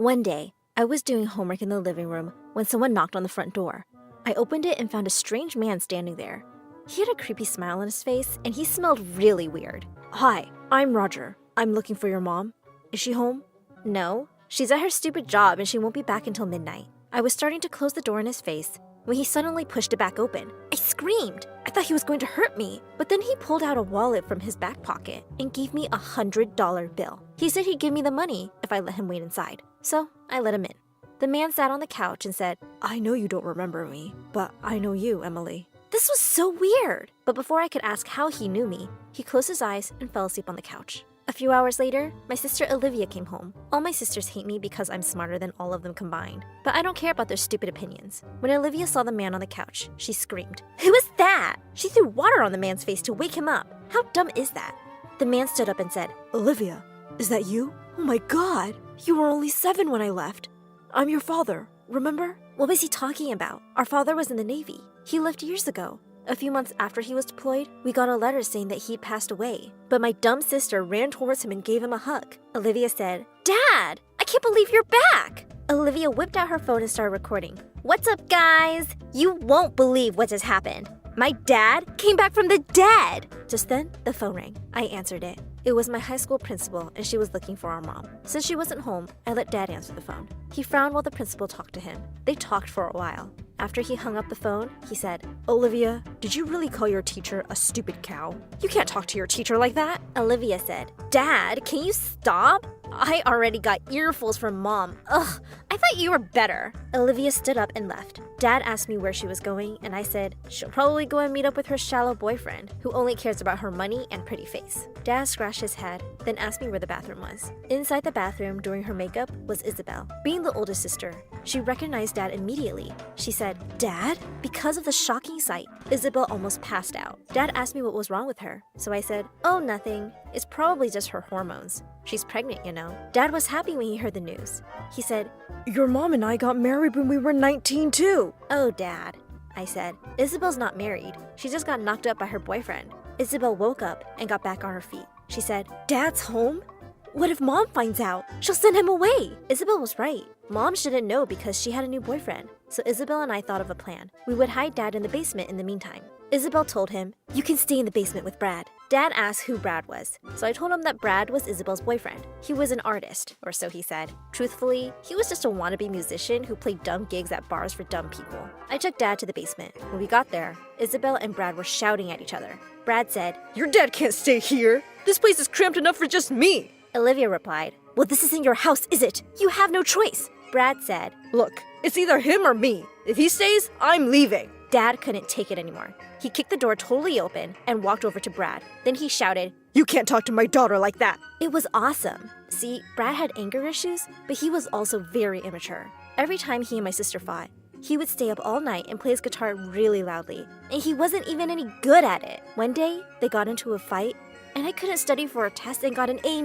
One day, I was doing homework in the living room when someone knocked on the front door. I opened it and found a strange man standing there. He had a creepy smile on his face and he smelled really weird. "Hi, I'm Roger. I'm looking for your mom. Is she home?" "No, she's at her stupid job and she won't be back until midnight." I was starting to close the door in his face when he suddenly pushed it back open. I screamed. I thought he was going to hurt me, but then he pulled out a wallet from his back pocket and gave me a $100 bill. He said he'd give me the money if I let him wait inside, so I let him in. The man sat on the couch and said, "I know you don't remember me, but I know you, Emily." This was so weird, but before I could ask how he knew me, he closed his eyes and fell asleep on the couch. A few hours later, my sister Olivia came home. All my sisters hate me because I'm smarter than all of them combined, but I don't care about their stupid opinions. When Olivia saw the man on the couch, she screamed, "Who is that?" She threw water on the man's face to wake him up. How dumb is that? The man stood up and said, "Olivia, is that you? Oh my God, you were only 7 when I left. I'm your father, remember?" What was he talking about? Our father was in the Navy. He left years ago. A few months after he was deployed, we got a letter saying that he'd passed away. But my dumb sister ran towards him and gave him a hug. Olivia said, "Dad, I can't believe you're back." Olivia whipped out her phone and started recording. "What's up, guys? You won't believe what just happened. My dad came back from the dead." Just then, the phone rang. I answered it. It was my high school principal, and she was looking for our mom. Since she wasn't home, I let Dad answer the phone. He frowned while the principal talked to him. They talked for a while. After he hung up the phone, he said, "Olivia, did you really call your teacher a stupid cow? You can't talk to your teacher like that." Olivia said, "Dad, can you stop? I already got earfuls from Mom. Ugh, I thought you were better." Olivia stood up and left. Dad asked me where she was going, and I said, she'll probably go and meet up with her shallow boyfriend, who only cares about her money and pretty face. Dad scratched his head, then asked me where the bathroom was. Inside the bathroom, doing her makeup, was Isabel. Being the oldest sister, she recognized Dad immediately. She said, "Dad?" Because of the shocking sight, Isabel almost passed out. Dad asked me what was wrong with her, so I said, "Oh, nothing. It's probably just her hormones. She's pregnant, you know." Dad was happy when he heard the news. He said, "Your mom and I got married when we were 19 too." "Oh, Dad," I said. "Isabel's not married. She just got knocked up by her boyfriend." Isabel woke up and got back on her feet. She said, "Dad's home? What if Mom finds out? She'll send him away." Isabel was right. Mom shouldn't know because she had a new boyfriend. So Isabel and I thought of a plan. We would hide Dad in the basement in the meantime. Isabel told him, "You can stay in the basement with Brad." Dad asked who Brad was, so I told him that Brad was Isabel's boyfriend. He was an artist, or so he said. Truthfully, he was just a wannabe musician who played dumb gigs at bars for dumb people. I took Dad to the basement. When we got there, Isabel and Brad were shouting at each other. Brad said, "Your dad can't stay here. This place is cramped enough for just me." Olivia replied, "Well, this isn't your house, is it? You have no choice." Brad said, "Look, it's either him or me. If he stays, I'm leaving." Dad couldn't take it anymore. He kicked the door totally open and walked over to Brad. Then he shouted, "You can't talk to my daughter like that." It was awesome. See, Brad had anger issues, but he was also very immature. Every time he and my sister fought, he would stay up all night and play his guitar really loudly, and he wasn't even any good at it. One day, they got into a fight, and I couldn't study for a test and got an A-.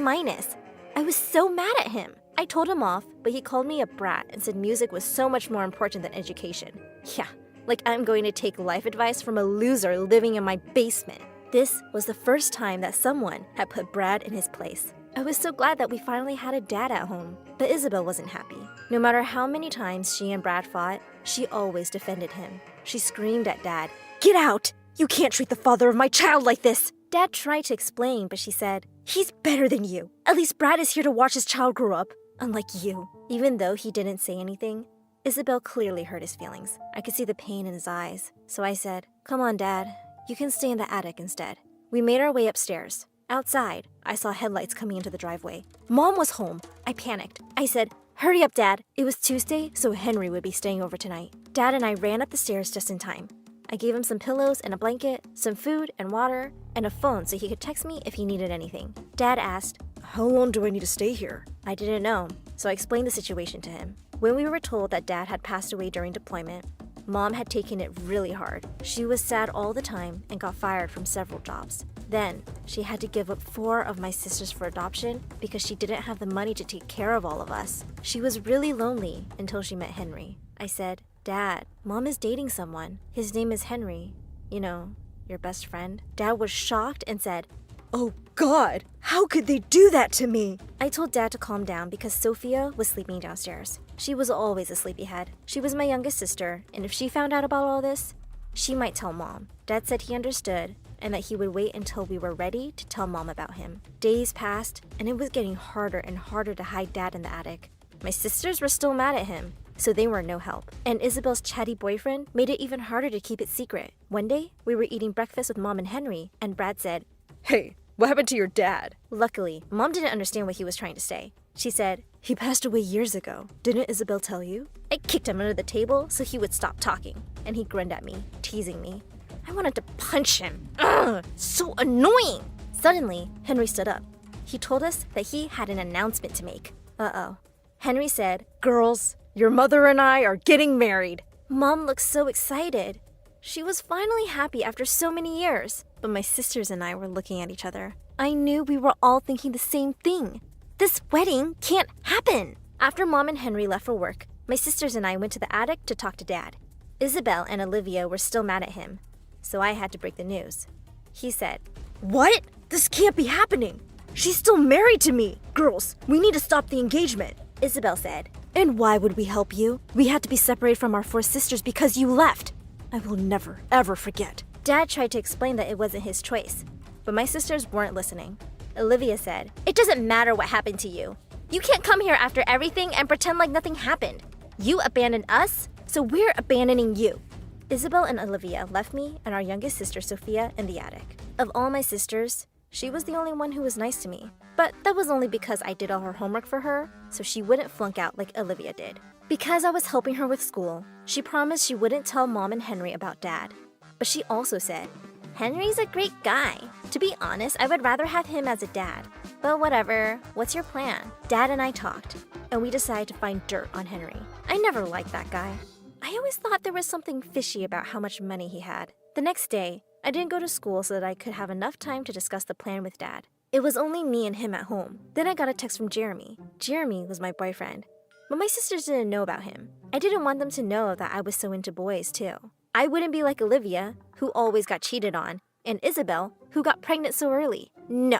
I was so mad at him. I told him off, but he called me a brat and said music was so much more important than education. Yeah, like I'm going to take life advice from a loser living in my basement. This was the first time that someone had put Brad in his place. I was so glad that we finally had a dad at home, but Isabel wasn't happy. No matter how many times she and Brad fought, she always defended him. She screamed at Dad, "Get out! You can't treat the father of my child like this!" Dad tried to explain, but she said, "He's better than you. At least Brad is here to watch his child grow up, unlike you." Even though he didn't say anything, Isabel clearly hurt his feelings. I could see the pain in his eyes. So I said, "Come on, Dad. You can stay in the attic instead." We made our way upstairs. Outside, I saw headlights coming into the driveway. Mom was home. I panicked. I said, "Hurry up, Dad." It was Tuesday, so Henry would be staying over tonight. Dad and I ran up the stairs just in time. I gave him some pillows and a blanket, some food and water, and a phone so he could text me if he needed anything. Dad asked, "How long do I need to stay here?" I didn't know, so I explained the situation to him. When we were told that Dad had passed away during deployment, Mom had taken it really hard. She was sad all the time and got fired from several jobs. Then, she had to give up 4 of my sisters for adoption because she didn't have the money to take care of all of us. She was really lonely until she met Henry. I said, "Dad, Mom is dating someone. His name is Henry. You know, your best friend." Dad was shocked and said, Oh God, how could they do that to me? I told Dad to calm down because Sophia was sleeping downstairs. She was always a sleepyhead. She was my youngest sister, and if she found out about all this, she might tell Mom. Dad said he understood and that he would wait until we were ready to tell Mom about him. Days passed, and it was getting harder and harder to hide Dad in the attic. My sisters were still mad at him, so they were no help. And Isabel's chatty boyfriend made it even harder to keep it secret. One day, we were eating breakfast with Mom and Henry, and Brad said, "Hey, what happened to your dad?" Luckily, Mom didn't understand what he was trying to say. She said, "He passed away years ago. Didn't Isabel tell you?" I kicked him under the table so he would stop talking, and he grinned at me, teasing me. I wanted to punch him. Ugh, so annoying! Suddenly, Henry stood up. He told us that he had an announcement to make. Uh-oh. Henry said, "Girls, your mother and I are getting married." Mom looked so excited. She was finally happy after so many years. But my sisters and I were looking at each other. I knew we were all thinking the same thing. This wedding can't happen. After Mom and Henry left for work, my sisters and I went to the attic to talk to Dad. Isabel and Olivia were still mad at him, so I had to break the news. He said, "What? This can't be happening. She's still married to me. Girls, we need to stop the engagement." Isabel said, "And why would we help you? We had to be separated from our 4 sisters because you left. I will never, ever forget." Dad tried to explain that it wasn't his choice, but my sisters weren't listening. Olivia said, "It doesn't matter what happened to you. You can't come here after everything and pretend like nothing happened. You abandoned us, so we're abandoning you." Isabel and Olivia left me and our youngest sister Sophia in the attic. Of all my sisters, she was the only one who was nice to me. But that was only because I did all her homework for her, so she wouldn't flunk out like Olivia did. Because I was helping her with school, she promised she wouldn't tell Mom and Henry about Dad. But she also said, "Henry's a great guy. To be honest, I would rather have him as a dad. But whatever, what's your plan?" Dad and I talked, and we decided to find dirt on Henry. I never liked that guy. I always thought there was something fishy about how much money he had. The next day, I didn't go to school so that I could have enough time to discuss the plan with Dad. It was only me and him at home. Then I got a text from Jeremy. Jeremy was my boyfriend. But my sisters didn't know about him. I didn't want them to know that I was so into boys, too. I wouldn't be like Olivia, who always got cheated on, and Isabel, who got pregnant so early. No,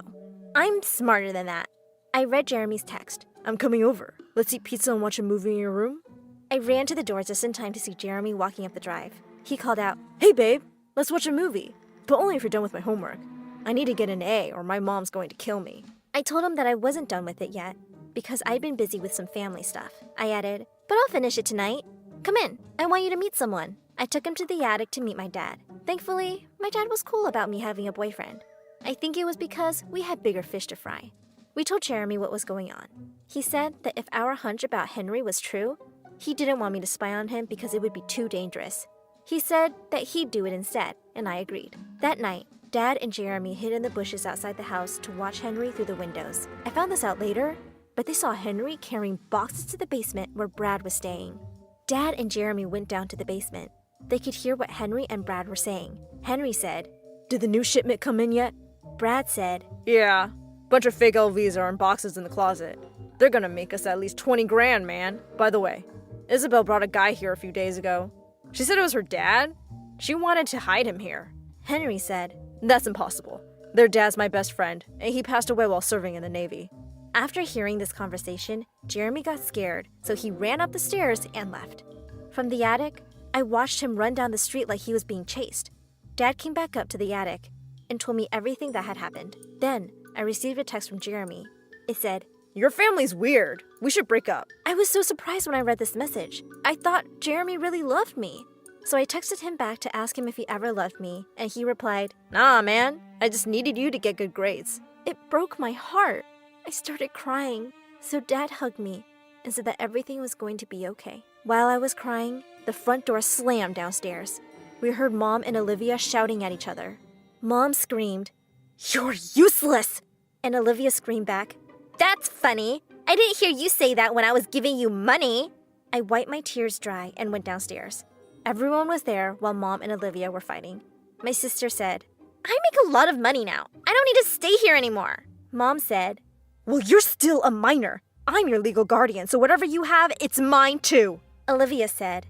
I'm smarter than that. I read Jeremy's text. "I'm coming over. Let's eat pizza and watch a movie in your room." I ran to the door just in time to see Jeremy walking up the drive. He called out, "Hey babe, let's watch a movie, but only if you're done with my homework. I need to get an A or my mom's going to kill me." I told him that I wasn't done with it yet, because I'd been busy with some family stuff. I added, "But I'll finish it tonight. Come in, I want you to meet someone." I took him to the attic to meet my dad. Thankfully, my dad was cool about me having a boyfriend. I think it was because we had bigger fish to fry. We told Jeremy what was going on. He said that if our hunch about Henry was true, he didn't want me to spy on him because it would be too dangerous. He said that he'd do it instead, and I agreed. That night, Dad and Jeremy hid in the bushes outside the house to watch Henry through the windows. I found this out later, but they saw Henry carrying boxes to the basement where Brad was staying. Dad and Jeremy went down to the basement. They could hear what Henry and Brad were saying. Henry said, "Did the new shipment come in yet?" Brad said, "Yeah, bunch of fake LVs are in boxes in the closet. They're gonna make us at least 20 grand, man. By the way, Isabel brought a guy here a few days ago. She said it was her dad. She wanted to hide him here." Henry said, "That's impossible. Their dad's my best friend, and he passed away while serving in the Navy." After hearing this conversation, Jeremy got scared, so he ran up the stairs and left. From the attic, I watched him run down the street like he was being chased. Dad came back up to the attic and told me everything that had happened. Then, I received a text from Jeremy. It said, "Your family's weird. We should break up." I was so surprised when I read this message. I thought Jeremy really loved me. So I texted him back to ask him if he ever loved me, and he replied, "Nah, man. I just needed you to get good grades." It broke my heart. I started crying. So Dad hugged me and said that everything was going to be okay. While I was crying, the front door slammed downstairs. We heard Mom and Olivia shouting at each other. Mom screamed, "You're useless!" And Olivia screamed back, "That's funny. I didn't hear you say that when I was giving you money." I wiped my tears dry and went downstairs. Everyone was there while Mom and Olivia were fighting. My sister said, "I make a lot of money now. I don't need to stay here anymore." Mom said, "Well, you're still a minor. I'm your legal guardian, so whatever you have, it's mine too." Olivia said,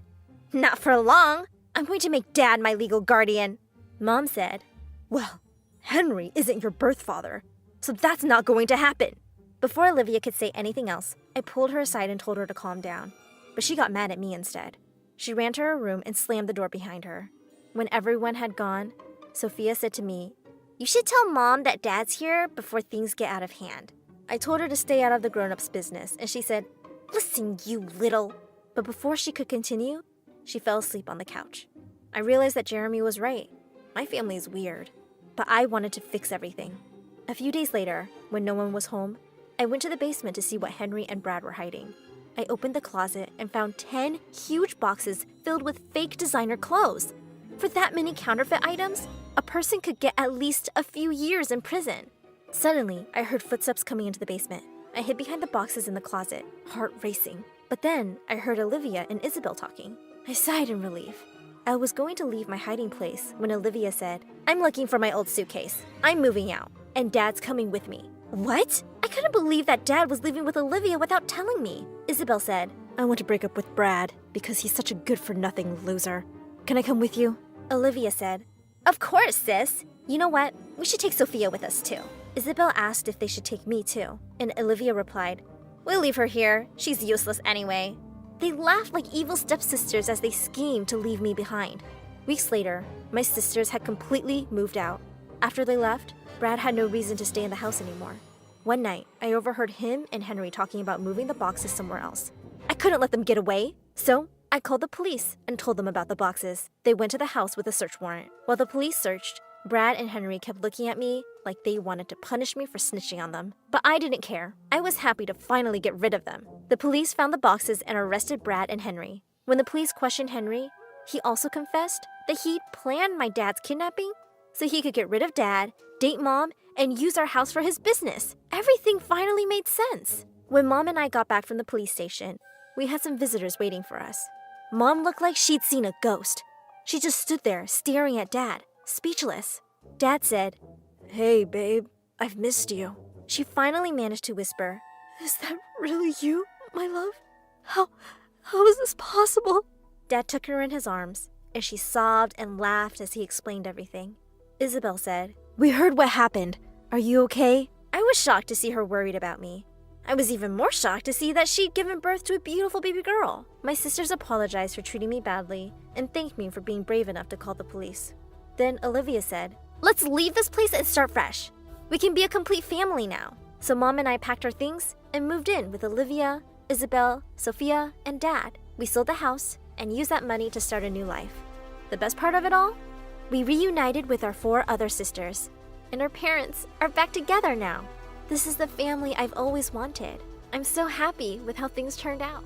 "Not for long. I'm going to make Dad my legal guardian." Mom said, "Well, Henry isn't your birth father, so that's not going to happen. Before Olivia could say anything else, I pulled her aside and told her to calm down. But she got mad at me instead. She ran to her room and slammed the door behind her. When everyone had gone, Sophia said to me, "You should tell Mom that Dad's here before things get out of hand." I told her to stay out of the grown-ups' business, and she said, "Listen, you little..." But before she could continue, she fell asleep on the couch. I realized that Jeremy was right. My family is weird, but I wanted to fix everything. A few days later, when no one was home, I went to the basement to see what Henry and Brad were hiding. I opened the closet and found 10 huge boxes filled with fake designer clothes. For that many counterfeit items, a person could get at least a few years in prison. Suddenly, I heard footsteps coming into the basement. I hid behind the boxes in the closet, heart racing. But then, I heard Olivia and Isabel talking. I sighed in relief. I was going to leave my hiding place when Olivia said, "I'm looking for my old suitcase. I'm moving out, and Dad's coming with me." What? I couldn't believe that Dad was leaving with Olivia without telling me. Isabel said, "I want to break up with Brad because he's such a good-for-nothing loser. Can I come with you?" Olivia said, "Of course, sis. You know what? We should take Sophia with us, too." Isabel asked if they should take me, too, and Olivia replied, "We'll leave her here. She's useless anyway." They laughed like evil stepsisters as they schemed to leave me behind. Weeks later, my sisters had completely moved out. After they left, Brad had no reason to stay in the house anymore. One night, I overheard him and Henry talking about moving the boxes somewhere else. I couldn't let them get away, so I called the police and told them about the boxes. They went to the house with a search warrant. While the police searched, Brad and Henry kept looking at me like they wanted to punish me for snitching on them. But I didn't care. I was happy to finally get rid of them. The police found the boxes and arrested Brad and Henry. When the police questioned Henry, he also confessed that he'd planned my dad's kidnapping so he could get rid of Dad, date Mom, and use our house for his business. Everything finally made sense. When Mom and I got back from the police station, we had some visitors waiting for us. Mom looked like she'd seen a ghost. She just stood there staring at Dad, speechless. Dad said, "Hey, babe, I've missed you." She finally managed to whisper, "Is that really you, my love? How is this possible?" Dad took her in his arms, and she sobbed and laughed as he explained everything. Isabel said, "We heard what happened. Are you okay?" I was shocked to see her worried about me. I was even more shocked to see that she'd given birth to a beautiful baby girl. My sisters apologized for treating me badly and thanked me for being brave enough to call the police. Then Olivia said, "Let's leave this place and start fresh. We can be a complete family now." So Mom and I packed our things and moved in with Olivia, Isabel, Sophia, and Dad. We sold the house and used that money to start a new life. The best part of it all? We reunited with our 4 other sisters, and our parents are back together now. This is the family I've always wanted. I'm so happy with how things turned out.